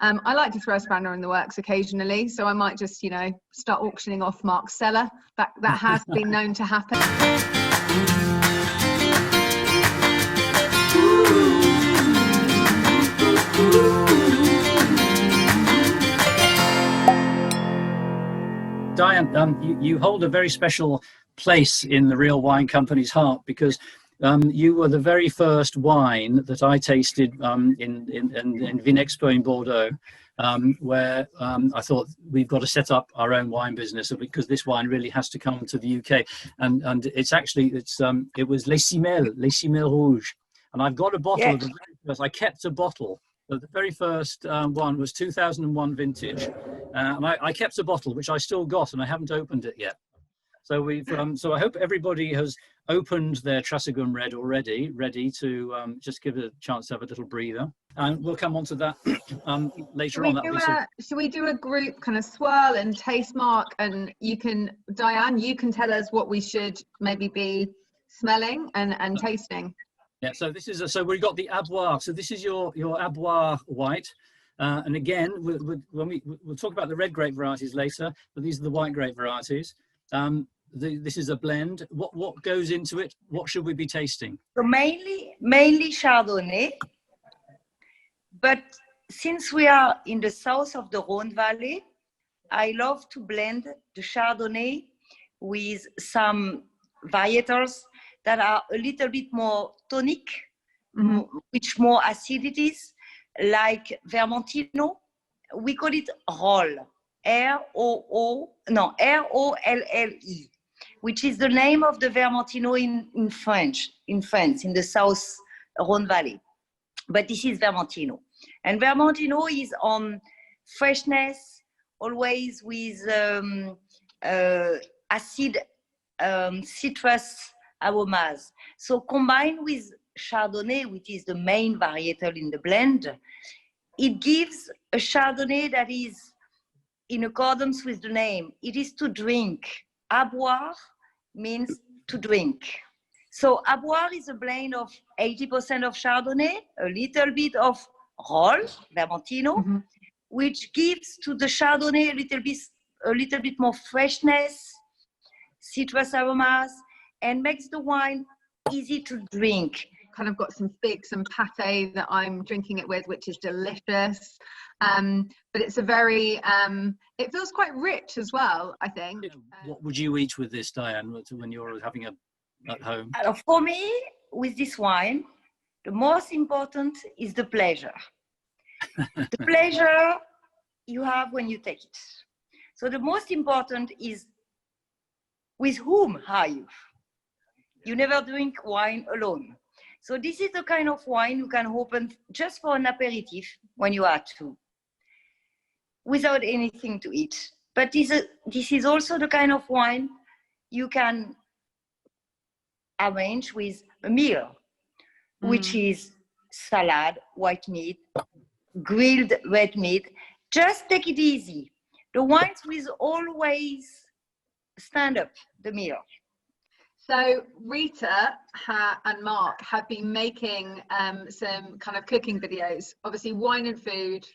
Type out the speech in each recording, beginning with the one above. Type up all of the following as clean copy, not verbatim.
I like to throw a spanner in the works occasionally, so I might just, you know, start auctioning off Mark's cellar. That has been known to happen. Diane, you hold a very special place in the Real Wine Company's heart, because you were the very first wine that I tasted in Vinexpo in Bordeaux, where I thought we've got to set up our own wine business, because this wine really has to come to the UK. And it's actually, it was Les Cimelles Rouges. And I've got a bottle of the very first, I kept a bottle. The very first one was 2001 vintage. And I kept a bottle, which I still got, and I haven't opened it yet. So we've, so I hope everybody has opened their Trasegum Red already, ready to just give it a chance to have a little breather. And we'll come on to that later on. Should we do a group kind of swirl and taste, Mark? And you can, Diane, you can tell us what we should maybe be smelling and tasting. Yeah, so this is, so we've got the Aboire. So this is your Aboire white. And again, we'll talk about the red grape varieties later, but these are the white grape varieties. This is a blend. What goes into it? What should we be tasting? So mainly Chardonnay, but since we are in the south of the Rhône Valley, I love to blend the Chardonnay with some varietals that are a little bit more tonic, which more acidities, like Vermentino. We call it Rolle, R-O-L-L-E, which is the name of the Vermentino in France, in the South Rhône Valley. But this is Vermentino. And Vermentino is on freshness, always with acid citrus aromas. So combined with Chardonnay, which is the main varietal in the blend, it gives a Chardonnay that is in accordance with the name. It is to drink. Aboire means to drink. So Aboire is a blend of 80% of Chardonnay, a little bit of Rolle, Vermentino, which gives to the Chardonnay a little bit more freshness, citrus aromas, and makes the wine easy to drink. Kind of got some figs and pate that I'm drinking it with, which is delicious. But it's a very, it feels quite rich as well, I think. What would you eat with this, Diane, when you're having at home? For me, with this wine, the most important is the pleasure. The pleasure you have when you take it. So the most important is with whom are you? You never drink wine alone. So this is the kind of wine you can open just for an aperitif when you are two, without anything to eat. But this is also the kind of wine you can arrange with a meal, which is salad, white meat, grilled red meat. Just take it easy. The wines will always stand up the meal. So Rita and Mark have been making some kind of cooking videos, obviously wine and food,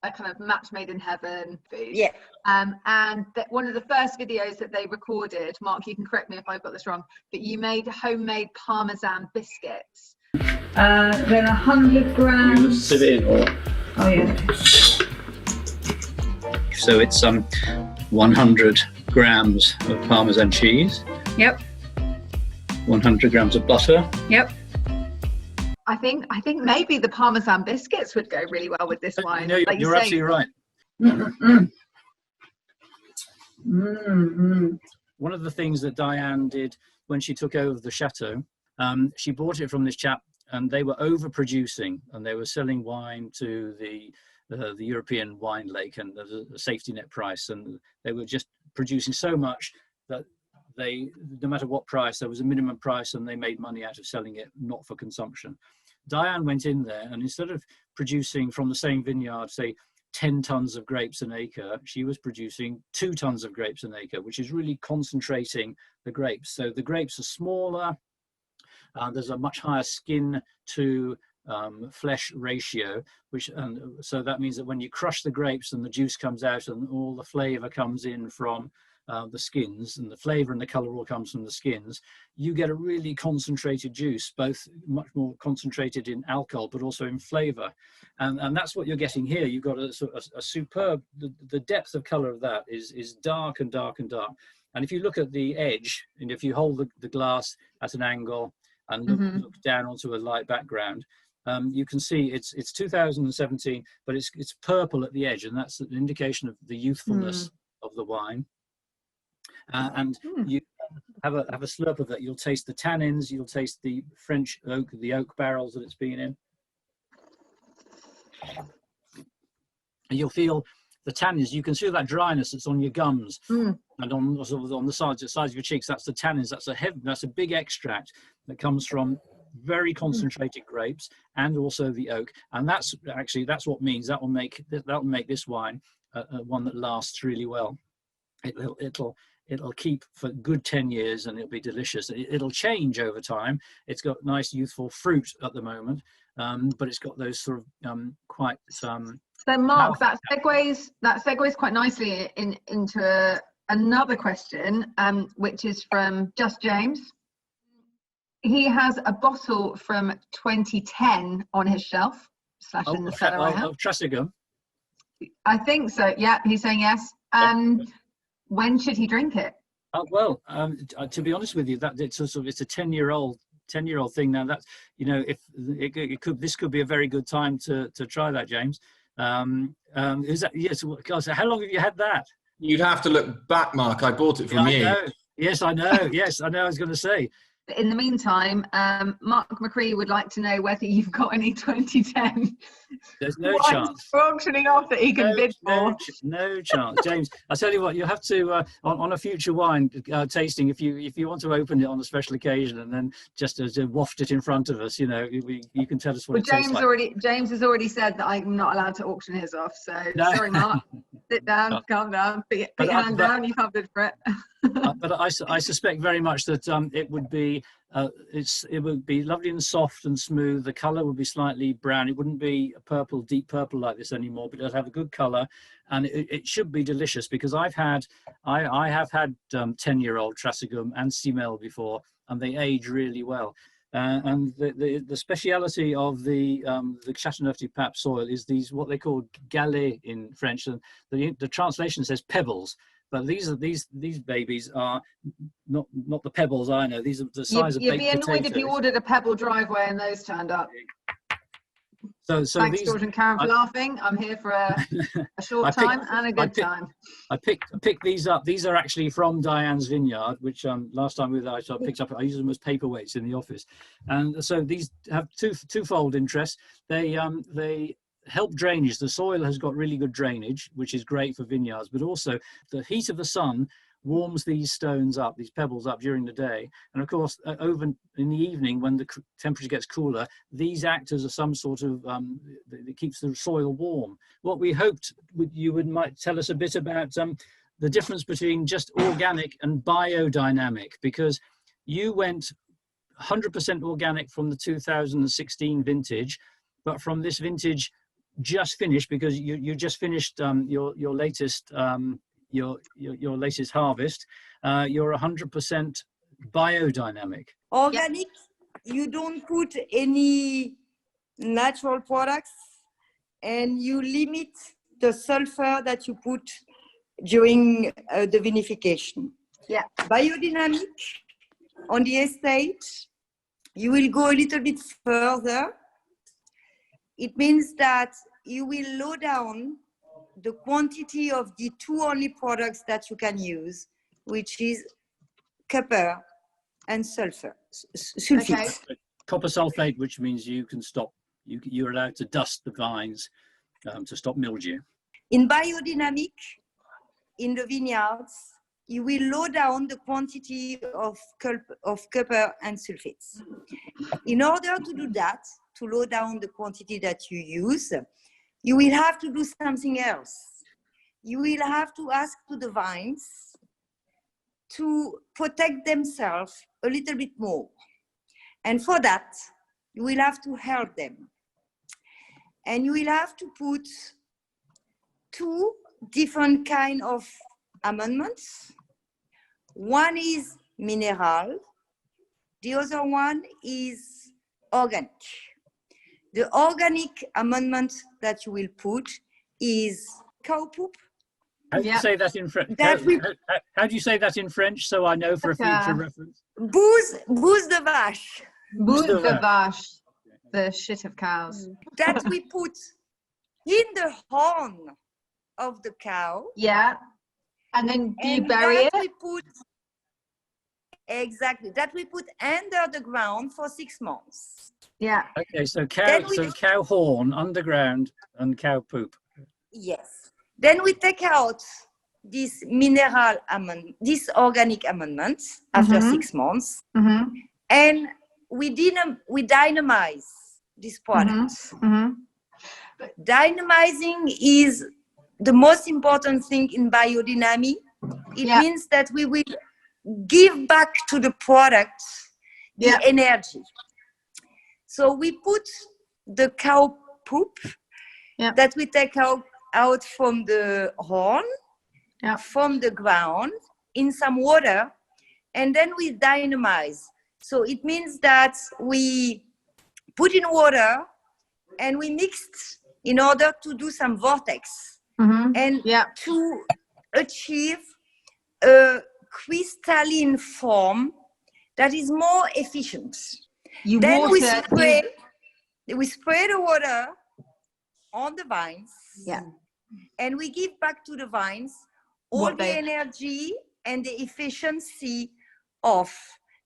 a kind of match made in heaven food. Yeah. And that one of the first videos that they recorded, Mark, you can correct me if I've got this wrong, but you made homemade Parmesan biscuits. Then 100 grams. You just sit it in, or? Oh yeah. So it's 100 grams of Parmesan cheese. Yep. 100 grams of butter. Yep. I think maybe the Parmesan biscuits would go really well with this wine. No, like you're absolutely right. One of the things that Diane did when she took over the chateau, she bought it from this chap, and they were overproducing, and they were selling wine to the European wine lake, and there was a safety net price, and they were just producing so much that they, no matter what price, there was a minimum price, and they made money out of selling it, not for consumption. Diane went in there, and instead of producing from the same vineyard, say 10 tons of grapes an acre, she was producing 2 tons of grapes an acre, which is really concentrating the grapes. So the grapes are smaller, there's a much higher skin to flesh ratio, which so that means that when you crush the grapes and the juice comes out and all the flavor comes in from the skins, and the flavor and the color all comes from the skins, you get a really concentrated juice, both much more concentrated in alcohol but also in flavor, and that's what you're getting here. You've got a superb, the depth of color of that is dark and dark and dark. And if you look at the edge, and if you hold the glass at an angle and look down onto a light background, you can see it's 2017, but it's purple at the edge, and that's an indication of the youthfulness of the wine. And you have a slurp of that. You'll taste the tannins, you'll taste the French oak, the oak barrels that it's been in, and you'll feel the tannins. You can see that dryness that's on your gums and on the sides of your cheeks. That's the tannins. That's a big extract that comes from very concentrated grapes and also the oak, and that's what means that will make this wine one that lasts really well. It'll keep for good 10 years and it'll be delicious. It'll change over time. It's got nice youthful fruit at the moment, but it's got those sort of quite so Mark, that segues quite nicely into another question, which is from Just James. He has a bottle from 2010 on his shelf / in the cellar. Of Trassigum. I think so. Yeah, he's saying yes. When should he drink it? Well, to be honest with you, that it's a 10-year-old thing now. That's, you know, if this could be a very good time to try that, James. Is that, yes? Gosh, how long have you had that? You'd have to look back, Mark. I bought it from you. Yes, I know. Yes, I know. I was going to say. In the meantime, Mark McCree would like to know whether you've got any 2010. There's no chance. Auctioning off that he can bid for. No chance, James. I tell you what, you have to on a future wine tasting, if you want to open it on a special occasion and then just waft it in front of us, you know, you can tell us what it tastes like. James has already said that I'm not allowed to auction his off. So sorry, Mark. Sit down, calm down, put your hand down. You can't bid for it. But I suspect very much that it would be lovely and soft and smooth. The color would be slightly brown. It wouldn't be a purple, deep purple like this anymore, but it'll have a good color, and it should be delicious, because I have had 10-year-old Trassigum and Simel before, and they age really well. And the speciality of the Châteauneuf-du-Pape soil is these, what they call galets in French, and the translation says pebbles. But these babies are not the pebbles I know. These are the size of baked potatoes. You'd be annoyed if you ordered a pebble driveway and those turned up. So thanks, George and Karen, for laughing. I'm here for a short time and a good time. I picked these up. These are actually from Diane's vineyard, which last time I picked up. I use them as paperweights in the office, and so these have twofold interest. They help drainage. The soil has got really good drainage, which is great for vineyards, but also the heat of the sun warms these stones up, these pebbles up during the day, and of course over in the evening when the temperature gets cooler, these act as some sort of it keeps the soil warm. What we hoped you might tell us a bit about the difference between just organic and biodynamic, because you went 100% organic from the 2016 vintage, but from this vintage just finished, because you just finished your latest your latest harvest, you're 100% biodynamic. Organic, you don't put any natural products, and you limit the sulfur that you put during the vinification. Yeah. Biodynamic, on the estate, you will go a little bit further. It means that you will low down the quantity of the two only products that you can use, which is copper and sulfur. Sulfate. Okay. Copper sulfate, which means you can stop, you're allowed to dust the vines to stop mildew. In biodynamic, in the vineyards, you will low down the quantity of copper and sulfates. In order to do that, to low down the quantity that you use, you will have to do something else. You will have to ask to the vines to protect themselves a little bit more. And for that, you will have to help them. and you will have to put 2 different kind of amendments. One is mineral, the other one is organic. The organic amendment that you will put is cow poop. How do you say that in French? How do you say that in French, so I know for a future reference? Bouse de vache. Bouse de vache, the shit of cows. That we put in the horn of the cow. Yeah. And then do you bury it? Exactly. That we put under the ground for 6 months. Yeah. Okay, so cow horn, underground, and cow poop. Yes. Then we take out this this organic amendments after 6 months, and we dynamize this product. Dynamizing is the most important thing in biodynamic. It means that we will give back to the product the energy. So we put the cow poop that we take out from the horn, from the ground, in some water, and then we dynamize. So it means that we put in water and we mixed in order to do some vortex and to achieve a crystalline form that is more efficient. We spray the water on the vines, and we give back to the vines all the energy and the efficiency of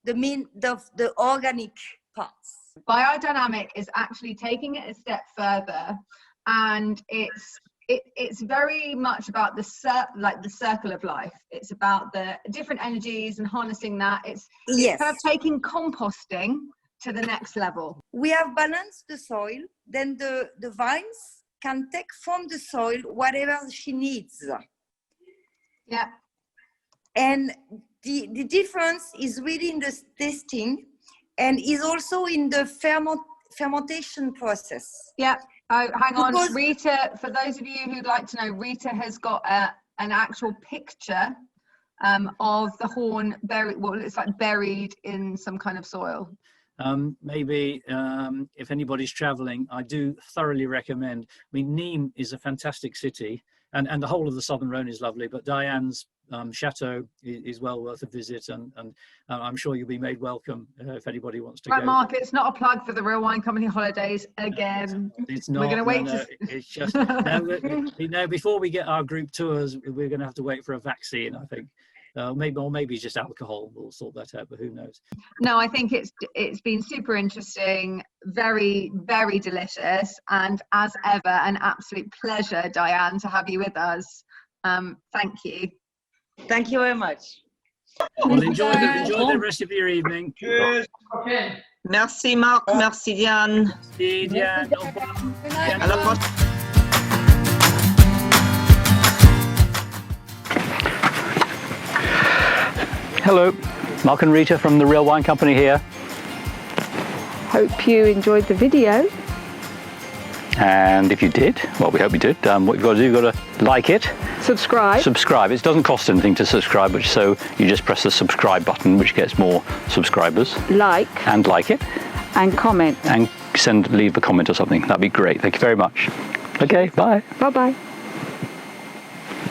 the organic parts. Biodynamic is actually taking it a step further, and it's very much about the circle of life. It's about the different energies and harnessing that. It's kind of taking composting to the next level. We have balanced the soil, then the vines can take from the soil whatever she needs. Yeah. And the difference is really in the tasting, and is also in the fermentation process. Yeah. Oh, hang on, Rita, for those of you who'd like to know, Rita has got an actual picture of the horn buried in some kind of soil. Maybe if anybody's traveling, I do thoroughly recommend. I mean, Nîmes is a fantastic city, and the whole of the Southern Rhone is lovely, but Diane's Château is well worth a visit, and I'm sure you'll be made welcome if anybody wants to go. Mark, it's not a plug for the Real Wine Company holidays again. It's not. We're going to wait. It's just before we get our group tours, we're going to have to wait for a vaccine, I think. Maybe just alcohol. We'll sort that out, but who knows? No, I think it's been super interesting, very, very delicious, and as ever, an absolute pleasure, Diane, to have you with us. Thank you. Thank you very much. Well, enjoy the rest of your evening. Cheers. Okay. Merci Marc, merci Diane. Merci Diane. À la prochaine. Hello, Mark and Rita from the Real Wine Company here. Hope you enjoyed the video. And if you did, well, we hope you did, what you've got to do, you've got to like it. Subscribe. It doesn't cost anything to subscribe, so you just press the subscribe button, which gets more subscribers. Like it. And comment. And leave a comment or something. That'd be great. Thank you very much. Okay, bye. Bye-bye.